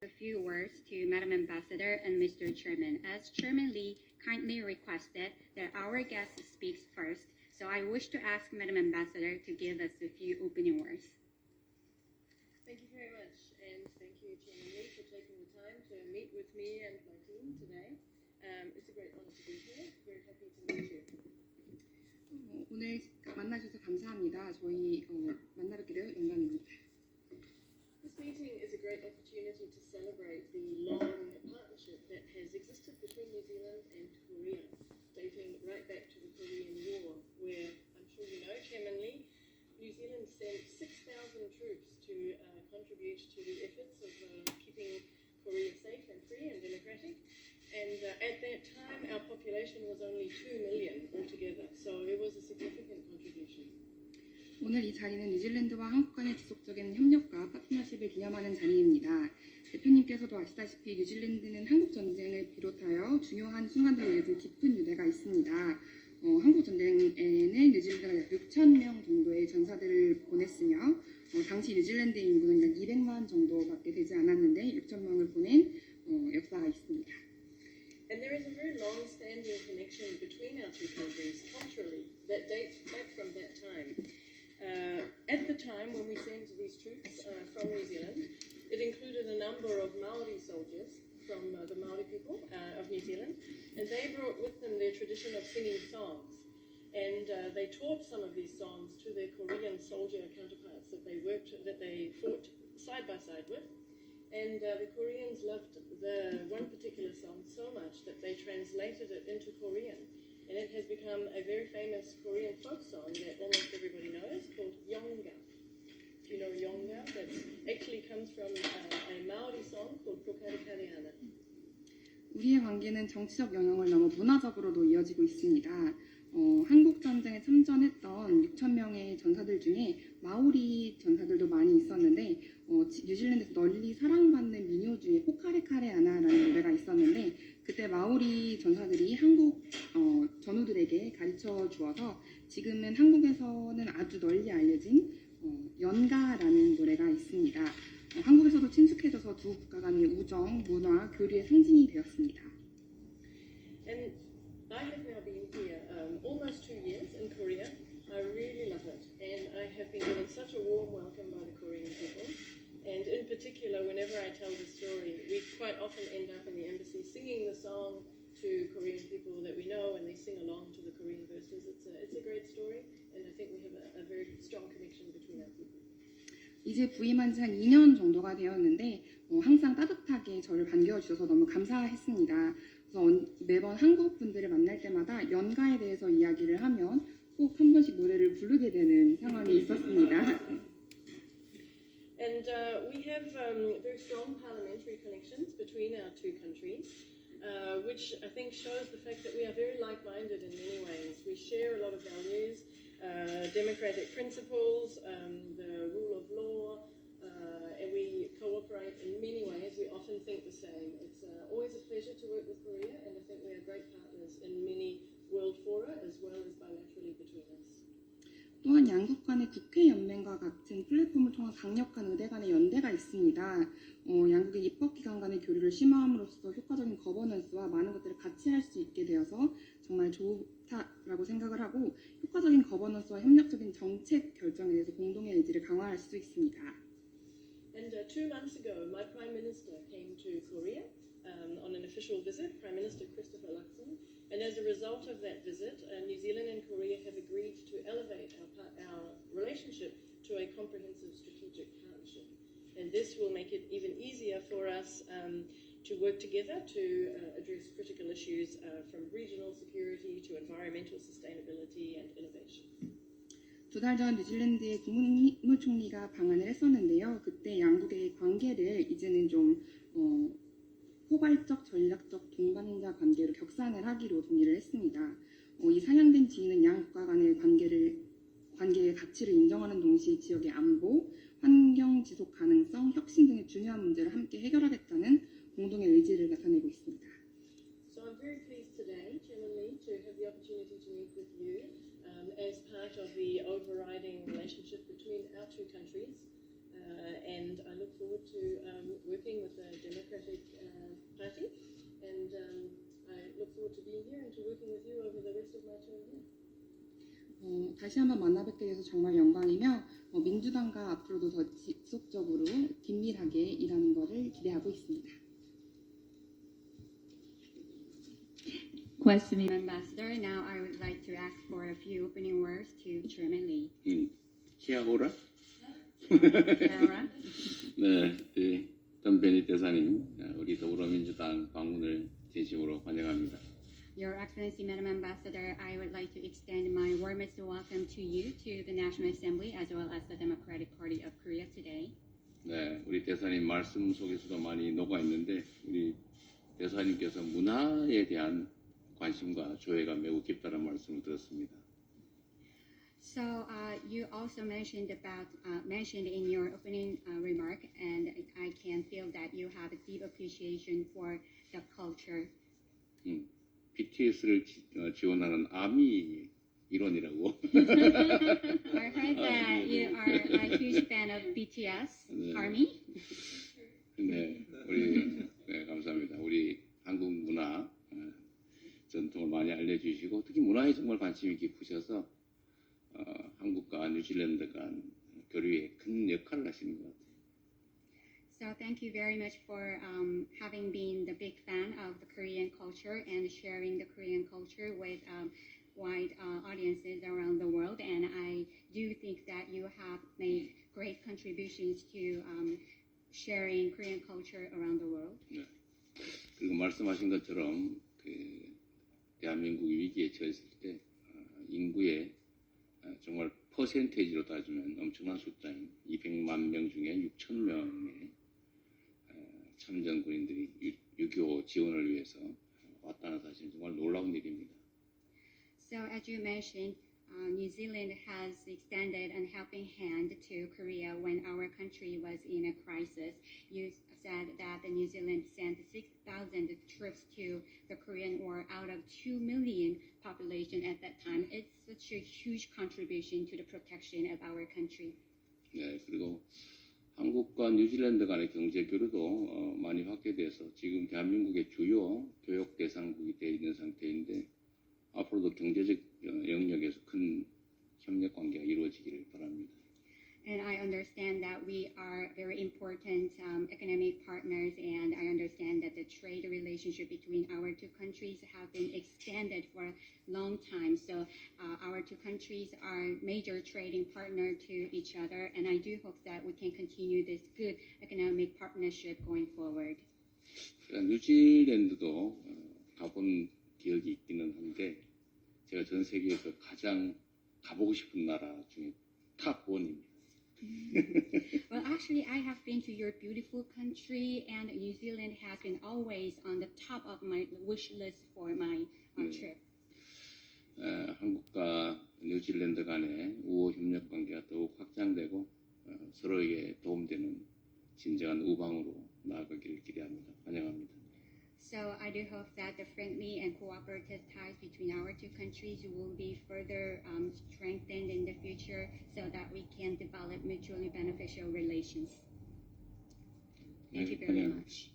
A few words to Madam Ambassador and Mr. Chairman. As Chairman Lee kindly requested that our guest speaks first, so I wish to ask Madam Ambassador to give us a few opening words. Thank you very much, and thank you, Chairman Lee, for taking the time to meet with me and my team today. It's a great honor to be here. Very happy to meet you. 오늘 만나주셔서 감사합니다. 저희 만나뵙게 되어 영광입니다. This meeting is a great opportunity to celebrate the long partnership that has existed between New Zealand and Korea, dating right back to the Korean War, where, I'm sure you know, Chairman Lee, New Zealand sent 6,000 troops to contribute to the efforts of keeping Korea safe and free and democratic. And at that time, our population was only 2 million altogether, so it was a significant contribution. 오늘 이 자리는 뉴질랜드와 한국 간의 지속적인 협력과 파트너십을 기념하는 자리입니다. 대표님께서도 아시다시피 뉴질랜드는 한국 전쟁을 비롯하여 중요한 순간들에 이어진 깊은 유대가 있습니다. 한국 전쟁에는 뉴질랜드가 약 6,000명 정도의 전사들을 보냈으며 당시 뉴질랜드의 인구는 약 200만 정도밖에 되지 않았는데 6,000명을 보낸 역사가 있습니다. And there is a very long-standing connection between our two countries culturally that dates back from that time. At the time when we sent these troops from New Zealand, it included a number of Maori soldiers from the Maori people of New Zealand, and they brought with them their tradition of singing songs. And they taught some of these songs to their Korean soldier counterparts that they fought side by side with. And the Koreans loved the one particular song so much that they translated it into Korean. And it has become a very famous Korean folk song that almost everybody knows called Yonga. If you know Yonga, that actually comes from a Maori song called Pokarekariana. 우리의 관계는 정치적 영역을 넘어 문화적으로도 이어지고 있습니다. 한국 전쟁에 참전했던 6,000명의 전사들 중에 마오리 전사들도 많이 있었는데 뉴질랜드에서 널리 사랑받는 민요 중에 포카레카레아나라는 노래가 있었는데 그때 마오리 전사들이 한국 전우들에게 가르쳐 주어서 지금은 한국에서는 아주 널리 알려진 연가라는 노래가 있습니다. 한국에서도 친숙해져서 두 국가 간의 우정, 문화, 교류의 상징이 되었습니다. And I have now been here almost 2 years in Korea. I really love it, and I have been given such a warm welcome by the Korean people. And in particular, whenever I tell the story, we quite often end up in the embassy singing the song to Korean people that we know, and they sing along to the Korean verses. It's a great story, and I think we have a very strong connection between our people. 이제 부임한 지 한 2년 정도가 되었는데 항상 따뜻하게 저를 반겨워 주셔서 너무 감사했습니다. 그래서 매번 한국 분들을 만날 때마다 연가에 대해서 이야기를 하면 꼭 한 번씩 노래를 부르게 되는 상황이 있었습니다. And we have very strong parliamentary connections between our two countries, which I think shows the fact that we are very like-minded in many ways. We share a lot of values, democratic principles, the rule of law, and we cooperate in many ways. We often think the same. It's always a pleasure to work with Korea, and I think we are great partners in many world fora as well as bilaterally between us. 또한 양국 간의 국회 연맹과 같은 플랫폼을 통한 강력한 의대 간의 연대가 있습니다. 양국의 입법기관 간의 교류를 심화함으로써 효과적인 거버넌스와 많은 것들을 같이 할 수 있게 되어서 정말 좋다라고 생각을 하고 효과적인 거버넌스와 협력적인 정책 결정에 대해서 공동의 의지를 강화할 수 있습니다. And 2 months ago, my Prime Minister came to Korea on an official visit, Prime Minister Christopher Luxon. And as a result of that visit, New Zealand and Korea have agreed to elevate our relationship to a comprehensive strategic partnership. And this will make it even easier for us to work together to address critical issues from regional security to environmental sustainability and innovation. 2달 전 뉴질랜드의 국무총리가 방한을 했었는데요. 그때 양국의 관계를 이제는 좀 포괄적, 전략적, 동반자 관계로 격상을 하기로 동의를 했습니다. 이 상향된 지위는 양국가 간의 관계의 가치를 인정하는 동시에 지역의 안보, 환경 지속 가능성, 혁신 등의 중요한 문제를 함께 해결하겠다는 공동의 의지를 나타내고 있습니다. So I'm very pleased today, Chairman Lee, to have the opportunity to meet with you as part of the overriding relationship between our two countries. And I look forward to working with the 다시 한번 만나뵙게 돼서 정말 영광이며 민주당과 앞으로도 더 지속적으로 긴밀하게 일하는 것을 기대하고 있습니다. Question, Ambassador. Now I would like to ask for a few opening words to Chairman Lee. 키아오라? Sarah? 네, 전베니 대사님, 우리 더불어민주당 방문을 진심으로 환영합니다. Your Excellency, Madam Ambassador, I would like to extend my warmest welcome to you, to the National Assembly, as well as the Democratic Party of Korea today. 네, 우리 대사님 말씀 속에서도 많이 녹아 있는데 우리 대사님께서 문화에 대한 관심과 조예가 매우 깊다는 말씀을 들었습니다. So you also mentioned in your opening remark, and I can feel that you have a deep appreciation for the culture. BTS를 지원하는 아미 이론이라고. I heard that you are a huge fan of BTS Army. 네, 네, 감사합니다. 우리 한국 문화 전통을 많이 알려주시고 특히 문화에 정말 관심이 깊으셔서 한국과 뉴질랜드 간 교류에 큰 역할을 하시는 것 같아요. So thank you very much for having been the big fan of the Korean culture and sharing the Korean culture with wide audiences around the world. And I do think that you have made great contributions to sharing Korean culture around the world. 네. 그리고 말씀하신 것처럼 대한민국이 위기에 처했을 때 인구의 정말 퍼센테이지로 따지면 엄청난 숫자인 200만 명 중에 6,000명의 참전 군인들이 6.25 지원을 위해서 왔다는 사실은 정말 놀라운 일입니다. So as you mentioned, New Zealand has extended a helping hand to Korea when our country was in a crisis. You said that the New Zealand sent 6,000 troops to the Korean War out of 2 million population at that time. It's such a huge contribution to the protection of our country. 네, 그리고 한국과 뉴질랜드 간의 경제 교류도 많이 확대돼서 지금 대한민국의 주요 교역 대상국이 되어 있는 상태인데 앞으로도 경제적 영역에서 큰 협력 관계가 이루어지기를 바랍니다. And I understand that we are very important economic partners, and I understand that the trade relationship between our two countries have been extended for a long time. So our two countries are major trading partner to each other, and I do hope that we can continue this good economic partnership going forward. 뉴질랜드도 가본 기억이 있기는 한데 제가 전 세계에서 가장 가보고 싶은 나라 중에 탑 1입니다. Well, actually, I have been to your beautiful country, and New Zealand has been always on the top of my wish list for my trip. 한국과 뉴질랜드 간의 우호 협력 관계가 더욱 확장되고 서로에게 도움되는 진정한 우방으로 나아가기를 기대합니다. 환영합니다. So I do hope that the friendly and cooperative ties between our two countries will be further strengthened in the future so that we can develop mutually beneficial relations. Thank you very much.